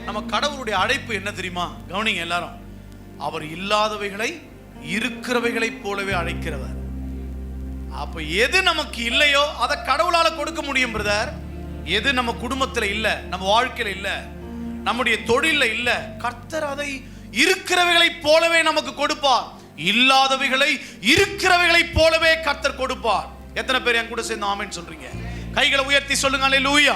நம்ம கடவுளுடைய அழைப்பு என்ன தெரியுமா? கவனிங்க எல்லாரும். அவர் இல்லாதவைகளை இருக்கிறவைகளை போலவே அழைக்கிறவர். அப்ப எது நமக்கு இல்லையோ அதை கடவுளால கொடுக்க முடியும் பிரதர். எது நம்ம குடும்பத்துல இல்ல, நம்ம வாழ்க்கையில இல்ல, நம்முடைய தொழில இல்ல, கர்த்தர் அதை இருக்கிறவைகளை போலவே நமக்கு கொடுப்பார். இல்லாதவைகளை இருக்கிறவைகளை போலவே கர்த்தர் கொடுப்பார். எத்தனை பேர் என் கூட சேர்ந்து ஆமென் சொல்றீங்க? கைகளை உயர்த்தி சொல்லுங்க அல்லேலூயா.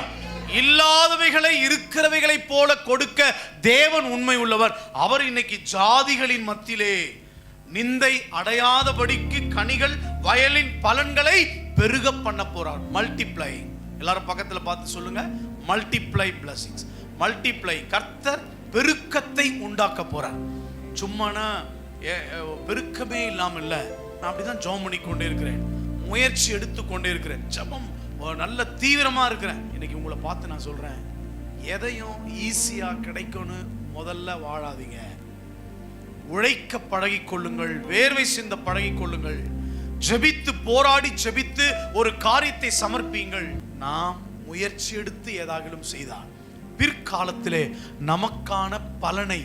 இல்லாதவைகளை இருக்கிறவைகளை போல கொடுக்க தேவன் உண்மை உள்ளவர். அவர் இன்னைக்கு ஜாதிகளின் மத்தியிலே நிந்தை அடையாதபடிக்கு கனிகள் வயலின் பலன்களை பெருக பண்ண போறார். மல்டிப்ளை. எல்லாரும் பக்கத்துல பார்த்து சொல்லுங்க, மல்டிப்ளை பிளஸிங்ஸ். மல்டிப்ளை. கர்த்தர் பெருக்கத்தை உண்டாக்க போறார். சும்மானா பெருக்கமே இல்லாம இல்ல. நான் அப்படிதான் ஜெபம் பண்ணி கொண்டே இருக்கிறேன், முயற்சி எடுத்து கொண்டே இருக்கிறேன், ஜெபம் நல்ல தீவிரமா இருக்கிறேன். இன்னைக்கு உங்களை பார்த்து நான் சொல்றேன், எதையும் ஈஸியா கிடைக்கும்னு முதல்ல வாழாதீங்க. உழைக்க பழகிக் கொள்ளுங்கள், வேர்வை சிந்த பழகிக் கொள்ளுங்கள், ஜெபித்து போராடி ஜெபித்து ஒரு காரியத்தை சமர்ப்பியுங்கள். நாம் முயற்சி எடுத்து ஏதாகிலும் செய்தால் பிற்காலத்திலே நமக்கான பலனை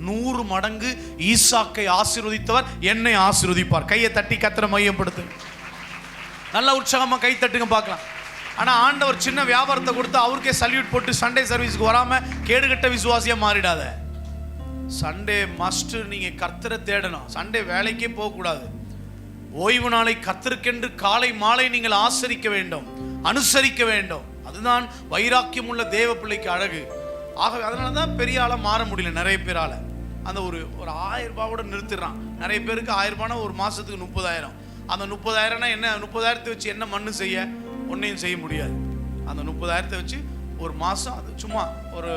100 மடங்கு ஈசாக்கை ஆசீர்வதித்தவர் என்னை ஆசீர்வதிப்பார். கையை தட்டி கர்த்தரை மையப்படுத்து. நல்ல உற்சாகமா கை தட்டுங்க பார்க்கலாம். ஆனா ஆண்டவர் சின்ன வியாபாரத்தை கொடுத்து அவருக்கே சல்யூட் போட்டு சண்டே சர்வீஸ்க்கு வராம கேடுகட்ட விசுவாசியா மாறிடாத. Sunday must. நீங்க கர்த்தரை தேடணும். சண்டே வேலைக்கே போக கூடாது. ஓய்வு நாளை கர்த்தருக்கென்று காலை மாலை நீங்கள் ஆசரிக்க வேண்டும், அனுசரிக்க வேண்டும். அதுதான் வைராக்கியம் உள்ள தேவ பிள்ளைக்கு அழகு. ஆகவே அதனாலதான் பெரிய ஆளா மாற முடியல நிறைய பேரால. அந்த ஒரு 1000 ரூபாயோட நிறுத்திடுறான். நிறைய பேருக்கு 1000 ரூபானா ஒரு மாசத்துக்கு 30,000. அந்த 30,000 என்ன? 30,000 வச்சு என்ன மண்ணு செய்ய? ஒன்னையும் செய்ய முடியாது. அந்த 30,000 வச்சு ஒரு மாசம் அது சும்மா ஒரு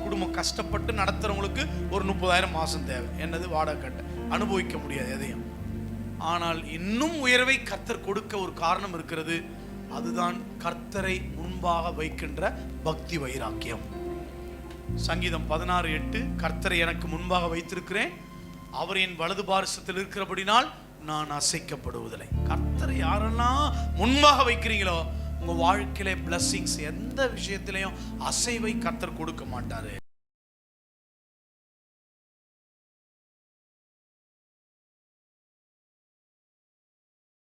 குடும்பம் கஷ்டப்பட்டு நடத்துறவங்களுக்கு ஒரு 30,000 மாசம் தேவை. என்னது? வாடகை கட்ட. அனுபவிக்க முடியாது எதையும். ஆனால் இன்னும் உயர்வை கர்த்தர் கொடுக்க ஒரு காரணம் இருக்கிறது. அதுதான் கர்த்தரை முன்பாக வைக்கின்ற பக்தி வைராக்கியம். சங்கீதம் 16:8 கர்த்தரை எனக்கு முன்பாக வைத்திருக்கிறேன், அவர் என் வலது பாரிசத்தில் இருக்கிறபடினால் நான் அசைக்கப்படுவதில்லை. கர்த்தரை யாரெல்லாம் முன்பாக வைக்கிறீங்களோ உங்க வாழ்க்கையில பிளஸிங்ஸ், எந்த விஷயத்திலையும் அசைவை கர்த்தர் கொடுக்க மாட்டாரு.